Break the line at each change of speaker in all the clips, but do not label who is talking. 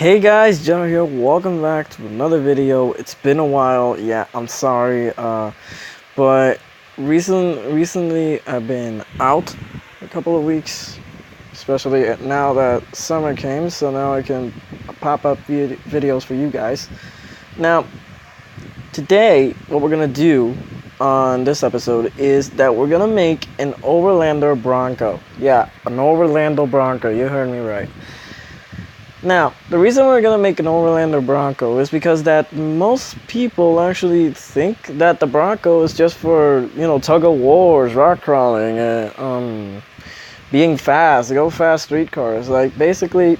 Hey guys, Joe here. Welcome back to another video. It's been a while. Yeah, I'm sorry. But recently I've been out a couple of weeks, especially now that summer came. So now I can pop up videos for you guys. Now, today what we're gonna do on this episode is that we're gonna make an overlander bronco. Yeah, an overlander bronco. You heard me right. Now, the reason we're gonna make an overlander bronco is because that most people actually think that the bronco is just for, tug of wars, rock crawling, being fast, go fast streetcars. Like, basically,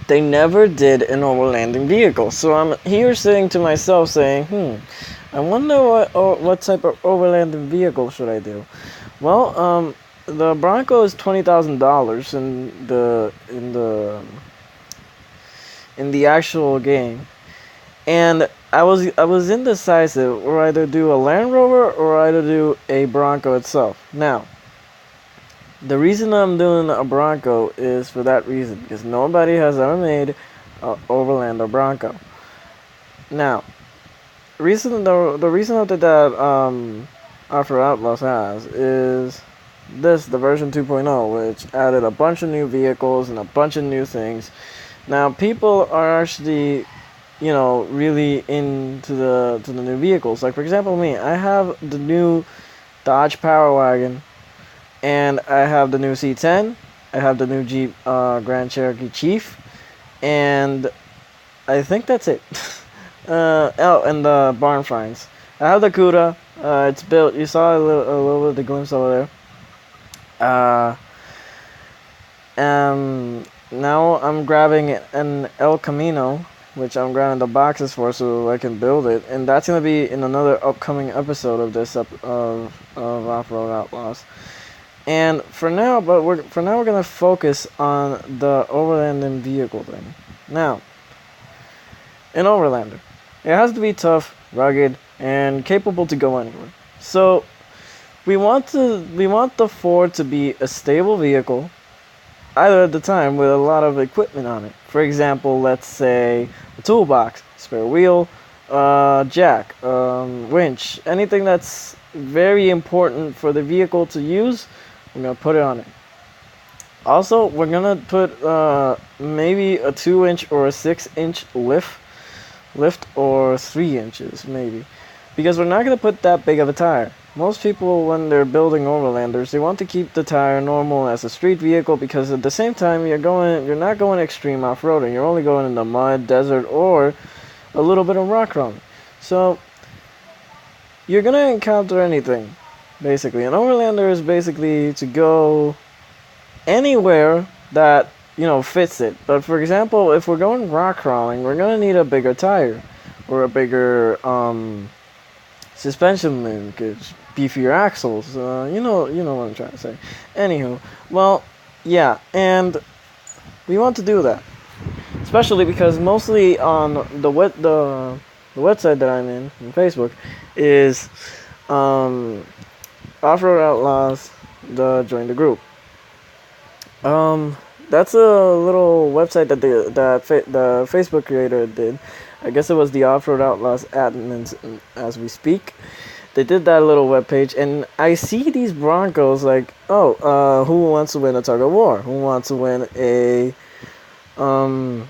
they never did an overlanding vehicle. So I'm here saying to myself, I wonder what type of overlanding vehicle should I do? Well, the bronco is $20,000 in the actual game, and I was indecisive, or either do a Land Rover or either do a Bronco itself. Now, the reason I'm doing a Bronco is for that reason, because nobody has ever made a Overlander Bronco. Now, the reason that Afro Outlaws has is the version 2.0, which added a bunch of new vehicles and a bunch of new things. Now, people are actually, really into the new vehicles. Like, for example, me, I have the new Dodge Power Wagon, and I have the new C10. I have the new Jeep Grand Cherokee Chief, and I think that's it. And the barn finds. I have the Cuda. It's built. You saw a little bit of the glimpse over there. Now I'm grabbing an El Camino, which I'm grabbing the boxes for so I can build it, and that's gonna be in another upcoming episode of this of Off-Road Outlaws. And for now we're gonna focus on the overlanding vehicle thing. Now, an overlander, it has to be tough, rugged, and capable to go anywhere. So we want the Ford to be a stable vehicle, either at the time, with a lot of equipment on it. For example, let's say a toolbox, spare wheel, jack, winch, anything that's very important for the vehicle to use, we're gonna put it on it. Also, we're gonna put maybe a 2-inch or a 6-inch lift, or 3 inches maybe, because we're not gonna put that big of a tire. Most people, when they're building overlanders, they want to keep the tire normal as a street vehicle, because at the same time you're not going extreme off-roading. You're only going in the mud, desert, or a little bit of rock crawling. So you're gonna encounter anything. Basically, an overlander is basically to go anywhere that fits it. But for example, if we're going rock crawling, we're gonna need a bigger tire or a bigger suspension linkage, beefier axles. You know what I'm trying to say. Anywho, well, yeah, and we want to do that, especially because mostly on the website that I'm in Facebook is Off-Road Outlaws. Join the group. That's a little website that the Facebook creator did. I guess it was the Off-Road Outlaws admins as we speak. They did that little webpage, and I see these Broncos like, who wants to win a tug of war? Who wants to win a an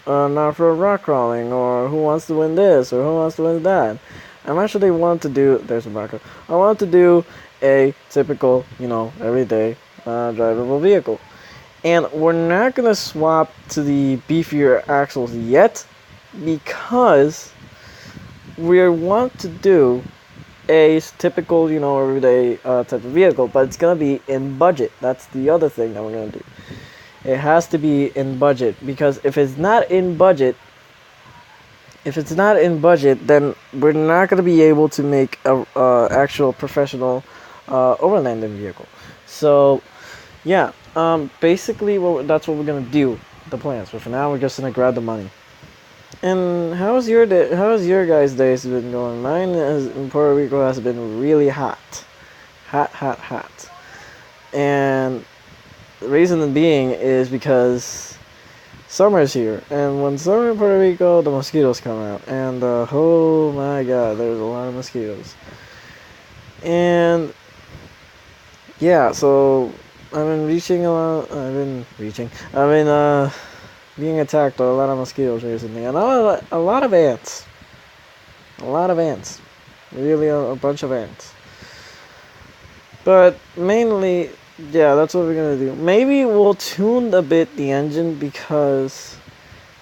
off-road rock crawling? Or who wants to win this? Or who wants to win that? I'm actually want to do. There's a Bronco. I want to do a typical, everyday drivable vehicle. And we're not going to swap to the beefier axles yet, because we want to do a typical, everyday type of vehicle, but it's going to be in budget. That's the other thing that we're going to do. It has to be in budget, because if it's not in budget, then we're not going to be able to make a actual professional overlanding vehicle. So, yeah, basically that's what we're gonna do, the plans. But for now, we're just gonna grab the money. And how's your guys' days been going? Mine in Puerto Rico has been really hot, and the reason being is because summer's here, and when summer in Puerto Rico, the mosquitoes come out, and oh my god, there's a lot of mosquitoes. And yeah, so I've been reaching a lot. I've been reaching. I've been being attacked by a lot of mosquitoes recently, and a lot of ants. A lot of ants. Really, a bunch of ants. But mainly, yeah, that's what we're gonna do. Maybe we'll tune a bit the engine because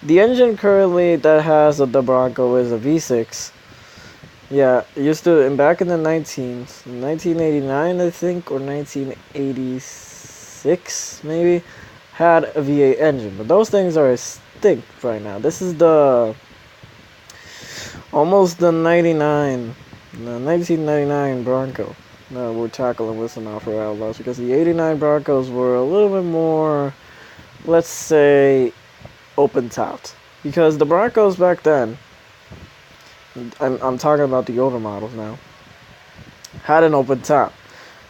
the engine currently that has the Bronco is a V6. Yeah, it used to, and back in the 1989, I think, or 1986, maybe, had a V8 engine. But those things are extinct right now. This is almost the 1999 Bronco. No, we're tackling with some off-road outlaws because the 89 Broncos were a little bit more, let's say, open-topped. Because the Broncos back then, I'm talking about the older models now, had an open top.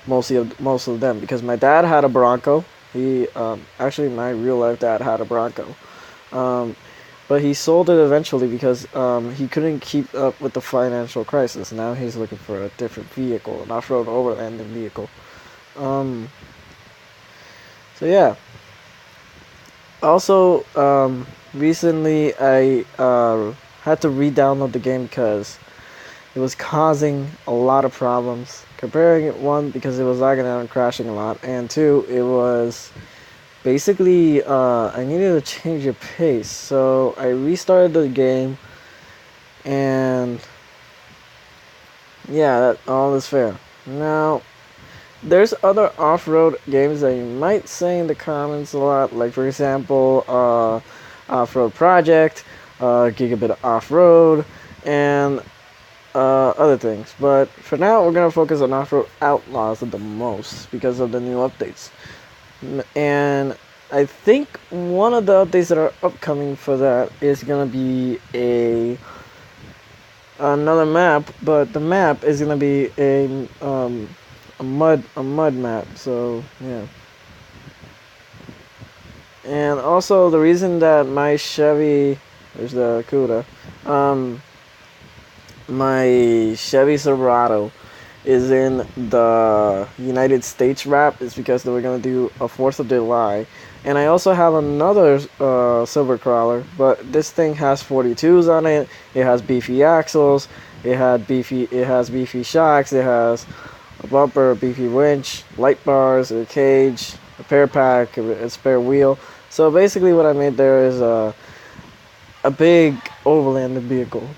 Most of them, because my dad had a Bronco. He actually, my real life dad had a Bronco, but he sold it eventually because he couldn't keep up with the financial crisis. Now he's looking for a different vehicle, an off-road overlanding vehicle. So yeah. Also, recently I had to re-download the game because it was causing a lot of problems. Comparing it, one, because it was lagging out and crashing a lot, and two, it was basically I needed to change the pace. So I restarted the game, and yeah, that all is fair. Now, there's other off-road games that you might say in the comments a lot, like for example, Off-Road Project, Gigabit Off-Road, and other things. But for now, we're going to focus on Off-Road Outlaws the most because of the new updates. And I think one of the updates that are upcoming for that is going to be another map, but the map is going to be a mud map. So yeah. And also the reason that my Chevy, there's the CUDA, my Chevy Silverado is in the United States wrap is because they were gonna do a 4th of July, and I also have another silver crawler, but this thing has 42s on it. It has beefy axles. It has beefy shocks. It has a bumper, a beefy winch, light bars, a cage, a repair pack, a spare wheel. So basically, what I made there is a big overlanding vehicle.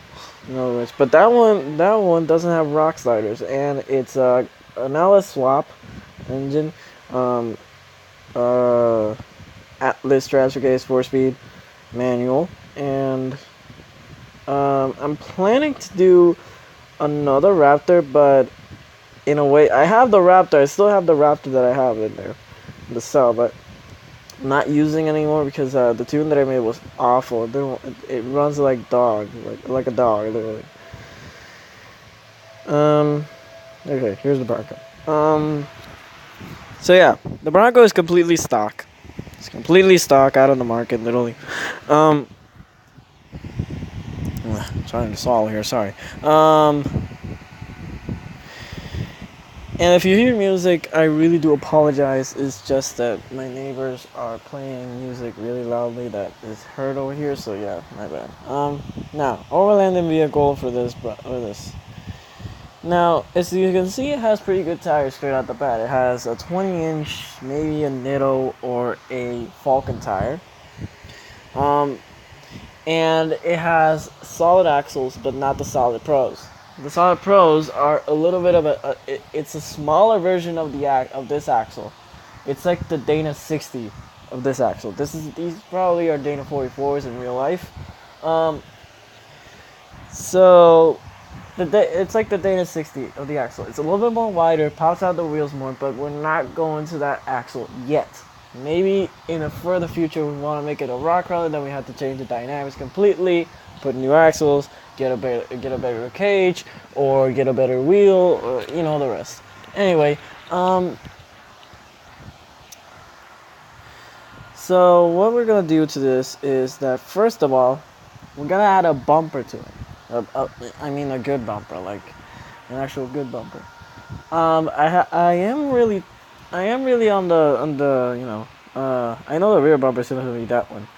In other words, but that one doesn't have rock sliders, and it's an LS swap engine, Atlas transfer case, 4-speed manual, and I'm planning to do another Raptor, but in a way, I have the Raptor. I still have the Raptor that I have in there, the cell, but I'm not using anymore because the tune that I made was awful. It runs like dog, like a dog, literally. Okay, here's the Bronco. So yeah, the Bronco is completely stock. It's completely stock, out on the market, literally. Trying to swallow here. Sorry. And if you hear music, I really do apologize. It's just that my neighbors are playing music really loudly that is heard over here. So yeah, my bad. Now, overlanding vehicle for this. Now, as you can see, it has pretty good tires straight out the bat. It has a 20-inch, maybe a Nitto or a Falcon tire. And it has solid axles, but not the solid pros. The solid pros are a little bit of it's a smaller version of this axle. It's like the Dana 60 of this axle. These probably are Dana 44s in real life. So it's like the Dana 60 of the axle. It's a little bit more wider, pops out the wheels more, but we're not going to that axle yet. Maybe in a further future we want to make it a rock crawler, then we have to change the dynamics completely, put new axles, get a better cage, or get a better wheel, or the rest. Anyway, So what we're gonna do to this is that first of all, we're gonna add a bumper to it. I mean a good bumper, like an actual good bumper. I am really on the I know the rear bumper is gonna be that one,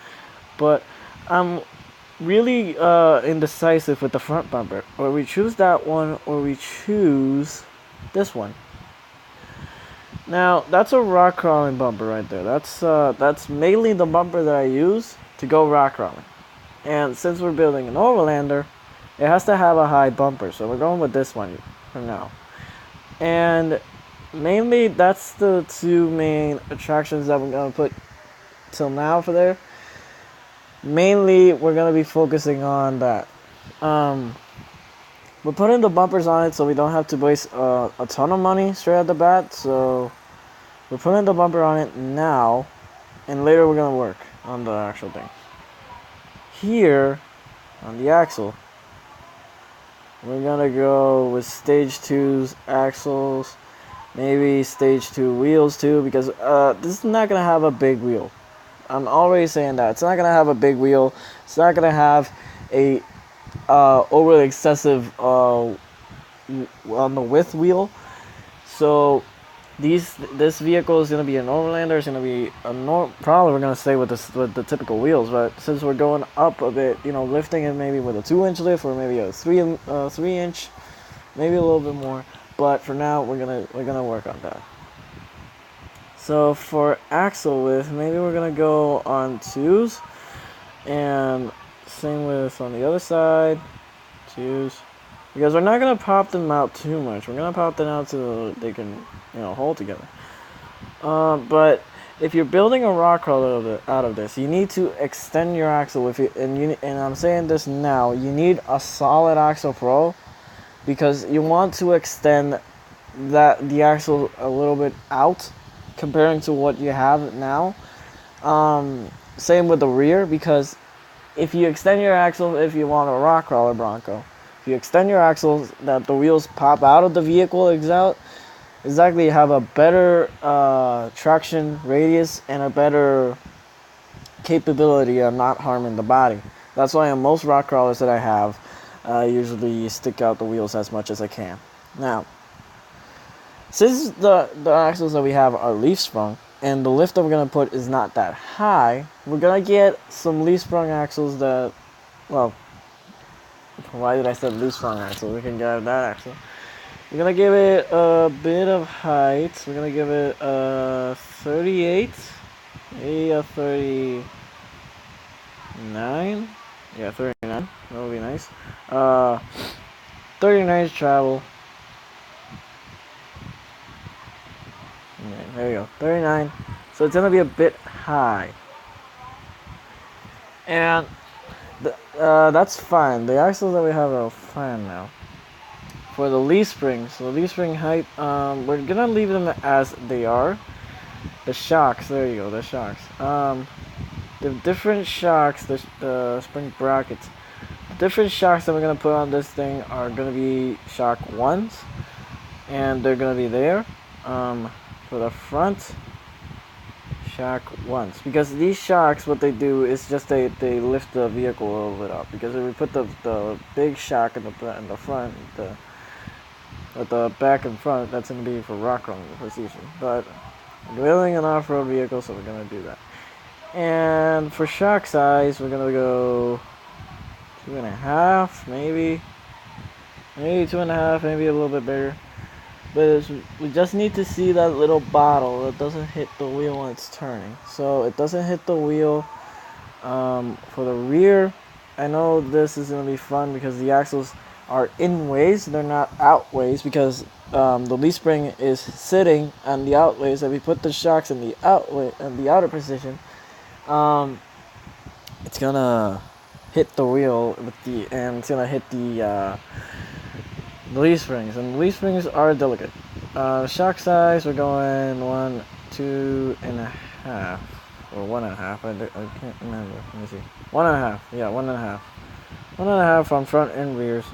but I'm really indecisive with the front bumper. Or we choose that one, or we choose this one. Now that's a rock crawling bumper right there. That's mainly the bumper that I use to go rock crawling. And since we're building an overlander, it has to have a high bumper. So we're going with this one for now. And mainly that's the two main attractions that we're gonna put till now for there. Mainly we're gonna be focusing on that. We're putting the bumpers on it so we don't have to waste a ton of money straight at the bat. So we're putting the bumper on it now, and later we're gonna work on the actual thing. Here, on the axle, we're gonna go with stage 2's axles, maybe stage 2 wheels too, because this is not gonna have a big wheel. I'm already saying that. It's not gonna have a big wheel. It's not gonna have a overly excessive on the width wheel. So this vehicle is gonna be an overlander. It's gonna be probably we're gonna stay with the typical wheels, but since we're going up a bit, lifting it maybe with a 2-inch lift or maybe a 3-inch, maybe a little bit more. But for now, we're gonna work on that. So for axle width, maybe we're gonna go on 2s, and same with on the other side, 2s. Because we're not gonna pop them out too much. We're gonna pop them out so they can, hold together. But if you're building a rock crawler out of this, you need to extend your axle with it. And I'm saying this now, you need a solid axle pro, because you want to extend the axle a little bit out, comparing to what you have now. Same with the rear, because if you extend your axle, if you want a rock crawler Bronco, if you extend your axles that the wheels pop out of the vehicle exactly, you have a better traction radius and a better capability of not harming the body. That's why on most rock crawlers that I have, I usually stick out the wheels as much as I can. Now, since the axles that we have are leaf sprung, and the lift that we're going to put is not that high, we're going to get some leaf sprung axles that, well, why did I say leaf sprung axle? We can get that axle. We're going to give it a bit of height. We're going to give it a 38, maybe a 39. Yeah, 39. That would be nice. 39 travel. Okay, there you go, 39. So it's gonna be a bit high, and that's fine. The axles that we have are fine now. For the leaf springs, so the leaf spring height, we're gonna leave them as they are. The shocks, there you go, the shocks. The different shocks, the spring brackets. The different shocks that we're gonna put on this thing are gonna be shock 1s, and they're gonna be there. For the front, shock 1s, because these shocks, what they do is just they lift the vehicle a little bit up. Because if we put the big shock in the front, at the back and front, that's going to be for rock crawling precision. But we're building an off-road vehicle, so we're going to do that. And for shock size, we're going to go 2.5, maybe 2.5, maybe a little bit bigger. But we just need to see that little bottle that doesn't hit the wheel when it's turning. So it doesn't hit the wheel. For the rear, I know this is going to be fun because the axles are in ways, they're not out ways, because the leaf spring is sitting on the out ways. If we put the shocks in the outer position, it's gonna hit the wheel and it's gonna hit the leaf springs, and the leaf springs are delicate. Shock size, we're going 1, 2.5, or 1.5. I can't remember. Let me see. 1.5. Yeah, 1.5. 1.5 on front and rears.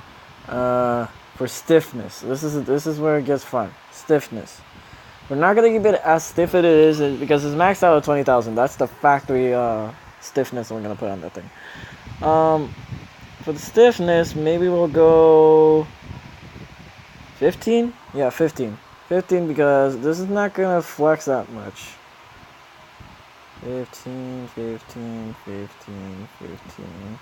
For stiffness, this is where it gets fun. Stiffness. We're not gonna keep it as stiff as it is because it's maxed out at 20,000. That's the factory stiffness we're gonna put on that thing. For the stiffness, maybe we'll go 15. Yeah, 15. 15 because this is not gonna flex that much. 15, 15, 15, 15.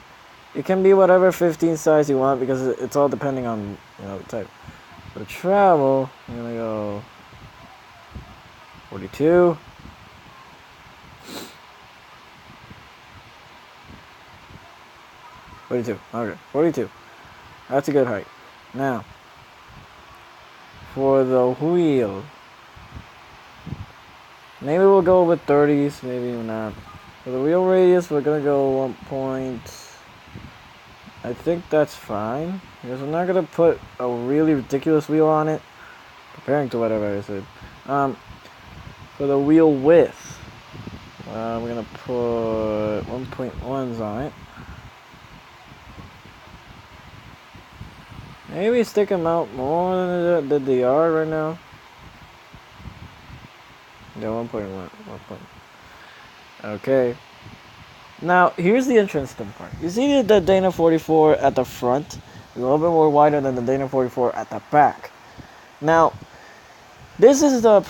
It can be whatever 15 size you want because it's all depending on the type. For the travel, I'm gonna go 42. Okay, 42. That's a good height. Now, for the wheel, maybe we'll go with 30s, maybe not. For the wheel radius, we're gonna go 1 point. I think that's fine because we're not gonna put a really ridiculous wheel on it, comparing to whatever I said. For the wheel width, we're gonna put 1.1s on it. Maybe stick them out more than they are right now. Yeah, 1.1. Okay. Now, here's the interesting part. You see the Dana 44 at the front? A little bit more wider than the Dana 44 at the back. Now, this is the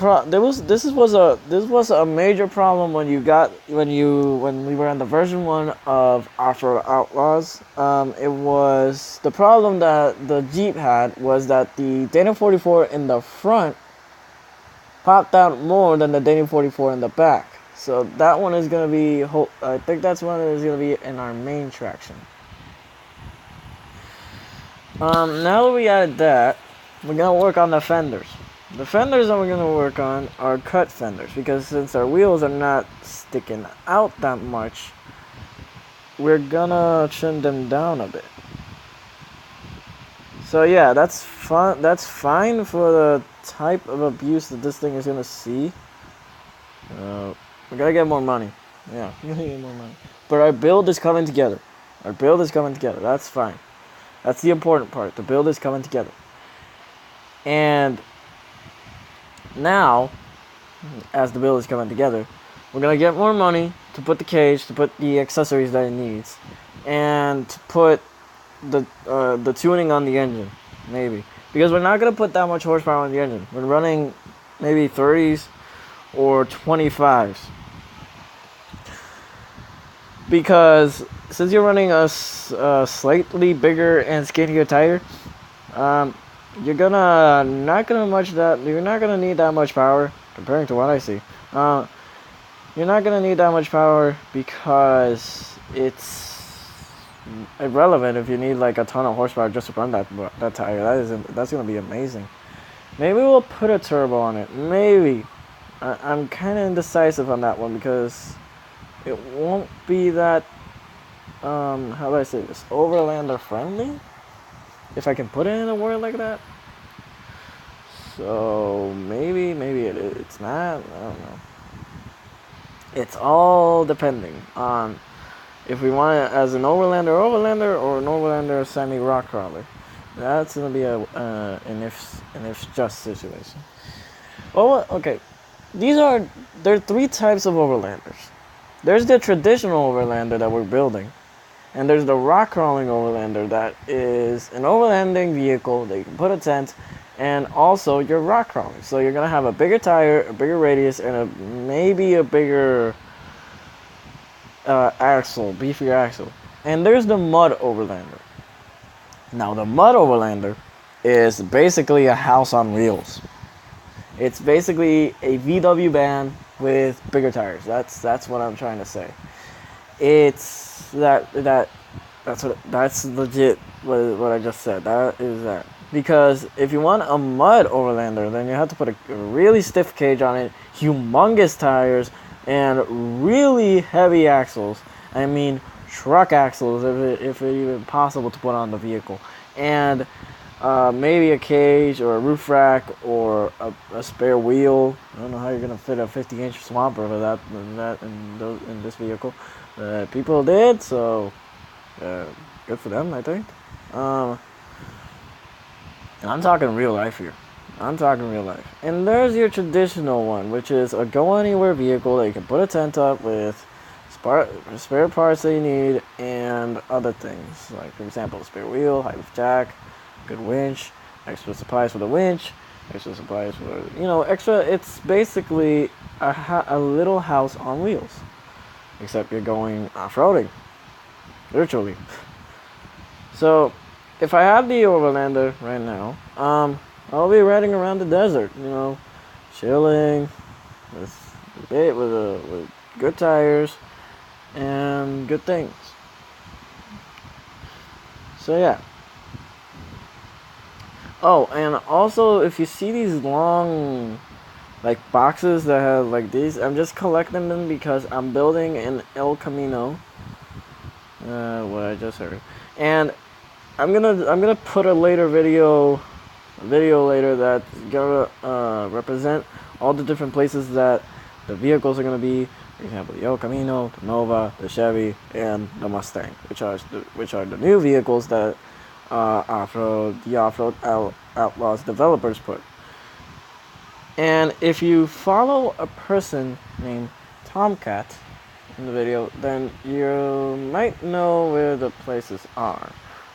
this was a major problem when we were on the version 1 of Off-Road Outlaws. It was the problem that the Jeep had was that the Dana 44 in the front popped out more than the Dana 44 in the back. So that one is gonna be. I think that's one that is gonna be in our main traction. Now that we added that, we're gonna work on the fenders. The fenders that we're going to work on are cut fenders because since our wheels are not sticking out that much, we're going to trim them down a bit. So yeah, that's fun. That's fine for the type of abuse that this thing is going to see. We got to get more money. Yeah, we got to get more money. But our build is coming together. That's fine. That's the important part. The build is coming together. And now, as the build is coming together, we're gonna get more money to put the cage, to put the accessories that it needs, and to put the tuning on the engine, maybe. Because we're not gonna put that much horsepower on the engine. We're running maybe 30s or 25s. Because since you're running a slightly bigger and skinnier tire, you're not gonna need that much power comparing to what I see. You're not gonna need that much power because it's irrelevant if you need like a ton of horsepower just to run that tire. That's gonna be amazing. Maybe we'll put a turbo on it. Maybe. I'm kind of indecisive on that one because it won't be that how do I say this, overlander friendly, if I can put it in a word like that. So maybe it's not. I don't know. It's all depending on if we want it as an overlander or an overlander semi rock crawler. That's gonna be an if just situation. Well, okay. There are 3 types of overlanders. There's the traditional overlander that we're building, and there's the rock crawling overlander that is an overlanding vehicle that you can put a tent, and also you're rock crawling. So you're gonna have a bigger tire, a bigger radius, and maybe a bigger beefier axle. And there's the mud overlander. Now the mud overlander is basically a house on wheels. It's basically a VW van with bigger tires. That's what I'm trying to say. It's that's legit what I just said. That is that. Because if you want a mud overlander, then you have to put a really stiff cage on it, humongous tires, and really heavy axles. I mean truck axles if it's even possible to put on the vehicle. And maybe a cage or a roof rack or a spare wheel. I don't know how you're gonna fit a 50-inch swamper for that in this vehicle. People did, so good for them, I think. And I'm talking real life here. I'm talking real life. And there's your traditional one, which is a go anywhere vehicle that you can put a tent up with spare parts that you need and other things. Like, for example, a spare wheel, high jack, good winch, extra supplies for the winch, extra supplies for, extra. It's basically a little house on wheels. Except you're going off-roading. Virtually. So, if I have the overlander right now, I'll be riding around the desert, chilling with good tires and good things. So yeah. Oh, and also if you see these long like boxes that have like these, I'm just collecting them because I'm building an El Camino. What I just heard, and I'm gonna put a video later that's gonna represent all the different places that the vehicles are gonna be. For example, the El Camino, the Nova, the Chevy, and the Mustang, which are the new vehicles that Off-Road Outlaws developers put. And if you follow a person named Tomcat in the video, then you might know where the places are.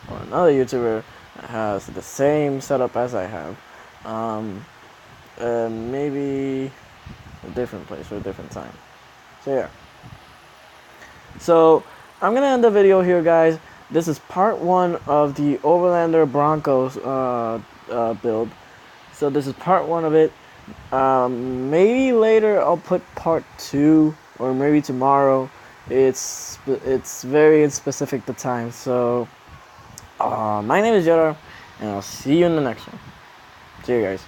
Or another YouTuber has the same setup as I have. Maybe a different place for a different time. So yeah. So I'm gonna end the video here, guys. This is part 1 of the Overlander Broncos build. So this is part 1 of it. Maybe later I'll put part 2, or maybe tomorrow. It's very specific the time. So my name is Jetta, and I'll see you in the next one. See you guys.